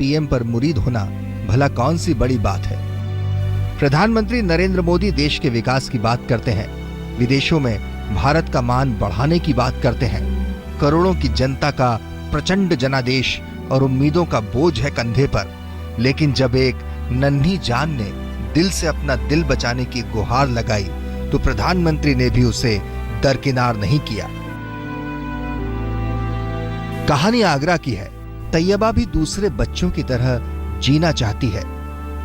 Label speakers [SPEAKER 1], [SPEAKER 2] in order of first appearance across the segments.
[SPEAKER 1] PM पर मुरीद होना भला कौन सी बड़ी बात है। प्रधानमंत्री नरेंद्र मोदी देश के विकास की बात करते हैं, विदेशों में भारत का मान बढ़ाने की बात करते हैं, करोड़ों की जनता का प्रचंड जनादेश और उम्मीदों का बोझ है कंधे पर। लेकिन जब एक नन्ही जान ने दिल से अपना दिल बचाने की गुहार लगाई तो प्रधानमंत्री ने भी उसे दरकिनार नहीं किया। कहानी आगरा की है। तैयबा भी दूसरे बच्चों की तरह जीना चाहती है।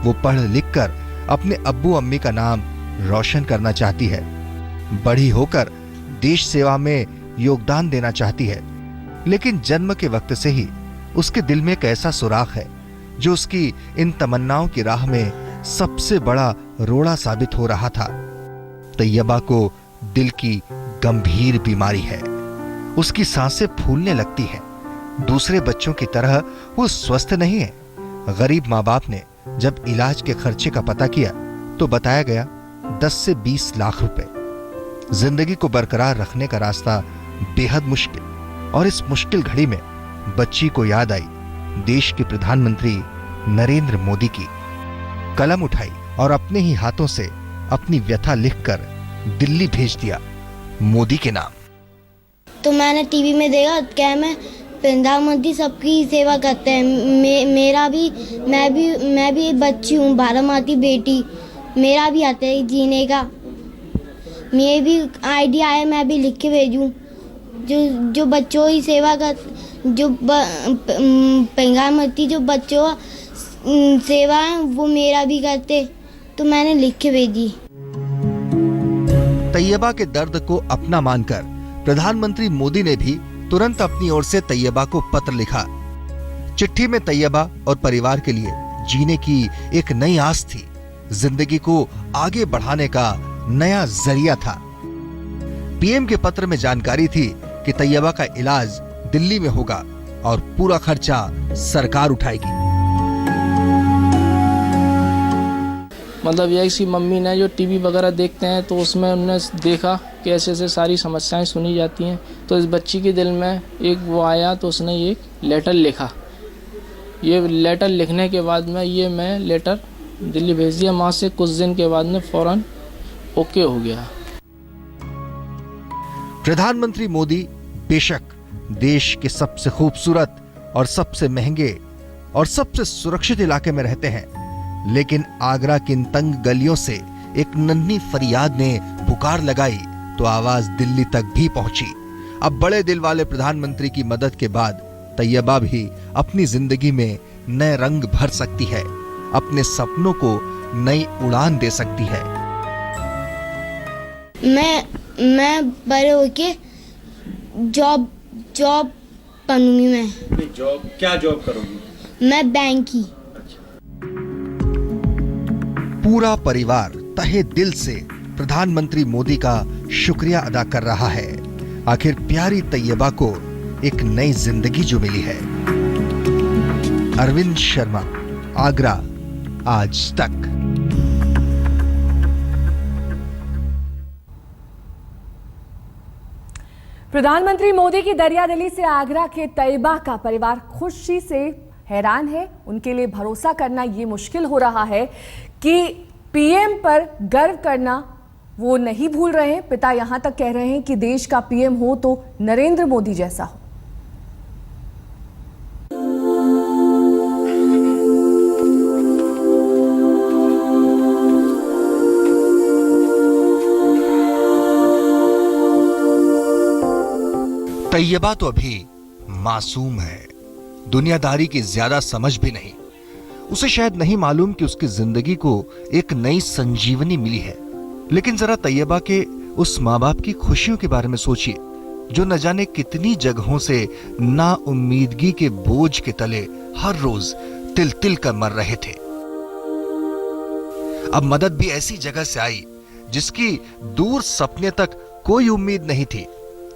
[SPEAKER 1] वो पढ़ लिख कर अपने अब्बू अम्मी का नाम रोशन करना चाहती है। बड़ी होकर देश सेवा में योगदान देना चाहती है। लेकिन जन्म के वक्त से ही उसके दिल में एक ऐसा सुराख है जो उसकी इन तमन्नाओं की राह में सबसे बड़ा रोड़ा साबित हो रहा था। तैयबा को दिल की गंभीर बीमारी है। उसकी सांसें फूलने लगती हैं। दूसरे बच्चों की तरह वो स्वस्थ नहीं है। गरीब माँ बाप ने जब इलाज के खर्चे का पता किया तो बताया गया 10 से 20 लाख रुपए। जिंदगी को बरकरार रखने का रास्ता बेहद मुश्किल। और इस मुश्किल घड़ी में बच्ची को याद आई देश के प्रधानमंत्री नरेंद्र मोदी की। कलम उठाई और अपने ही हाथों से अपनी व्यथा लिखकर दिल्ली भेज दिया मोदी के नाम।
[SPEAKER 2] तो मैंने टीवी में देखा क्या मैं प्रधानमंत्री सबकी सेवा करते हैं। मैं भी बच्ची हूँ, भारत माता बेटी। मेरा भी आता है जीने का। मेरी भी आइडिया है, मैं भी लिख के भेजूँ। जो बच्चों की सेवा कर, जो प्रधानमंत्री जो बच्चों सेवा है वो मेरा भी करते, तो मैंने लिख के भेजी।
[SPEAKER 1] तैयबा के दर्द को अपना मानकर प्रधानमंत्री मोदी ने भी तुरंत अपनी ओर से तैयबा को पत्र लिखा। चिट्ठी में तैयबा और परिवार के लिए जीने की एक नई आस थी, जिंदगी को आगे बढ़ाने का नया जरिया था। पीएम के पत्र में जानकारी थी कि तैयबा का इलाज दिल्ली में होगा और पूरा खर्चा सरकार उठाएगी।
[SPEAKER 3] मतलब ये कि मम्मी ने जो टीवी वगैरह देखते हैं तो उसमें उन्होंने देखा कि ऐसे ऐसे सारी समस्याएं सुनी जाती हैं। तो इस बच्ची के दिल में एक वो आया तो उसने ये लेटर लिखा। ये लेटर लिखने के बाद में मैं लेटर दिल्ली भेज दिया। वहाँ से कुछ दिन के बाद में फौरन ओके हो गया।
[SPEAKER 1] प्रधानमंत्री मोदी बेशक देश के सबसे खूबसूरत और सबसे महंगे और सबसे सुरक्षित इलाके में रहते हैं, लेकिन आगरा की इन तंग गलियों से एक नन्ही फरियाद ने पुकार लगाई तो आवाज दिल्ली तक भी पहुंची। अब बड़े दिल वाले प्रधानमंत्री की मदद के बाद तैयबा भी अपनी जिंदगी में नए रंग भर सकती है, अपने सपनों को नई उड़ान दे सकती है।
[SPEAKER 2] मैं बड़े होके जॉब बनूंगी। मैं
[SPEAKER 4] क्या जॉब करूंगी?
[SPEAKER 2] मैं बैंक की।
[SPEAKER 1] पूरा परिवार तहे दिल से प्रधानमंत्री मोदी का शुक्रिया अदा कर रहा है। आखिर प्यारी तैयबा को एक नई जिंदगी जो मिली है। अरविंद शर्मा, आगरा, आज तक।
[SPEAKER 5] प्रधानमंत्री मोदी की दरियादिली से आगरा के तैयबा का परिवार खुशी से हैरान है। उनके लिए भरोसा करना ये मुश्किल हो रहा है कि पीएम पर गर्व करना वो नहीं भूल रहे हैं। पिता यहां तक कह रहे हैं कि देश का पीएम हो तो नरेंद्र मोदी जैसा हो।
[SPEAKER 1] तैयबा तो अभी मासूम है, दुनियादारी की ज्यादा समझ भी नहीं। उसे शायद नहीं मालूम कि उसकी जिंदगी को एक नई संजीवनी मिली है। लेकिन जरा तैयबा के उस माँ बाप की खुशियों के बारे में सोचिए, जो न जाने कितनी जगहों से ना उम्मीदगी के बोझ के तले हर रोज तिल तिल कर मर रहे थे। अब मदद भी ऐसी जगह से आई जिसकी दूर सपने तक कोई उम्मीद नहीं थी।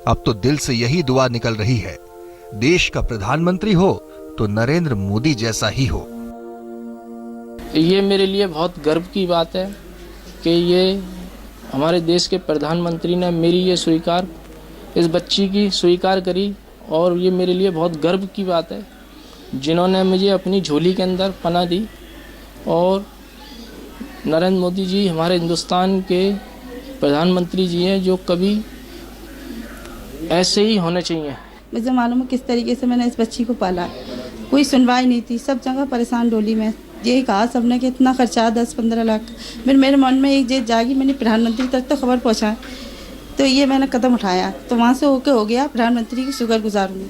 [SPEAKER 1] अब तो दिल से यही दुआ निकल रही है, देश का प्रधानमंत्री हो तो नरेंद्र मोदी जैसा ही हो।
[SPEAKER 3] ये मेरे लिए बहुत गर्व की बात है कि ये हमारे देश के प्रधानमंत्री ने मेरी ये इस बच्ची की स्वीकार करी, और ये मेरे लिए बहुत गर्व की बात है जिन्होंने मुझे अपनी झोली के अंदर पनाह दी। और नरेंद्र मोदी जी हमारे हिंदुस्तान के प्रधानमंत्री जी हैं, जो कभी ऐसे ही होने चाहिए।
[SPEAKER 4] मुझे मालूम है किस तरीके से मैंने इस बच्ची को पाला। कोई सुनवाई नहीं थी, सब जगह परेशान डोली में। यही कहा सबने कि इतना खर्चा 10-15 लाख। फिर मेरे मन में एक चीज जागी, मैंने प्रधानमंत्री तक तो खबर पहुंचाई, तो ये मैंने कदम उठाया, तो वहाँ से होके हो गया। प्रधानमंत्री की शुक्रगुजार हूँ।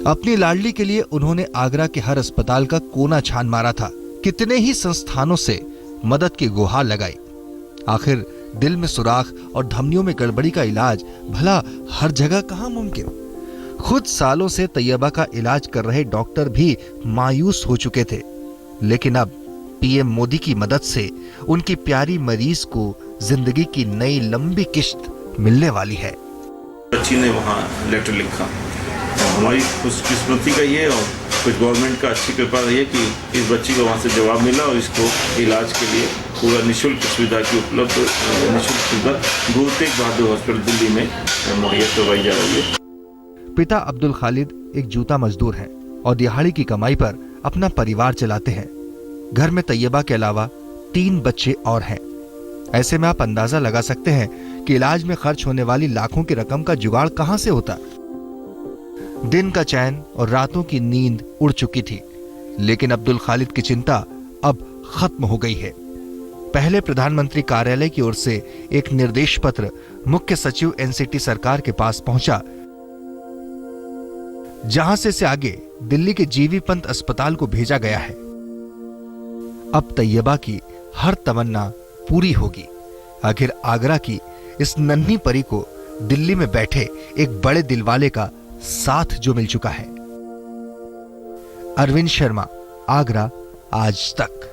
[SPEAKER 1] अपनी लाडली के लिए उन्होंने आगरा के हर अस्पताल का कोना छान मारा था। कितने ही संस्थानों से मदद की गुहार लगाई। आखिर दिल में सुराख और धमनियों में गड़बड़ी का इलाज भला हर जगह कहाँ मुमकिन। खुद सालों से तैयबा का इलाज कर रहे डॉक्टर भी मायूस हो चुके थे, लेकिन अब पीएम मोदी की मदद से उनकी प्यारी मरीज को जिंदगी की नई लंबी किश्त मिलने वाली है।
[SPEAKER 6] बच्ची ने वहाँ लेटर लिखा। हमारी खुशकिस्मती का ये और कुछ गवर्नमेंट का अच्छी कृपा रही है कि इस बच्ची को वहाँ से जवाब मिला और इसको इलाज के लिए पूरा निःशुल्क सुविधा की उपलब्ध निःशुल्क सुविधा गुरु तेग बहादुर हॉस्पिटल दिल्ली में मुहैया करवाई जा रही है।
[SPEAKER 1] पिता अब्दुल खालिद एक जूता मजदूर हैं और दिहाड़ी की कमाई पर अपना परिवार चलाते हैं। घर में तैयबा के अलावा 3 बच्चे और हैं। ऐसे में आप अंदाजा लगा सकते हैं कि इलाज में खर्च होने वाली लाखों की रकम का जुगाड़ कहां से होता। दिन का चैन और रातों की नींद उड़ चुकी थी, लेकिन अब्दुल खालिद की चिंता अब खत्म हो गई है। पहले प्रधानमंत्री कार्यालय की ओर से एक निर्देश पत्र मुख्य सचिव एनसीटी सरकार के पास पहुंचा, जहां से इसे आगे दिल्ली के जीवी पंत अस्पताल को भेजा गया है। अब तैयबा की हर तमन्ना पूरी होगी। आखिर आगरा की इस नन्ही परी को दिल्ली में बैठे एक बड़े दिलवाले का साथ जो मिल चुका है। अरविंद शर्मा, आगरा, आज तक।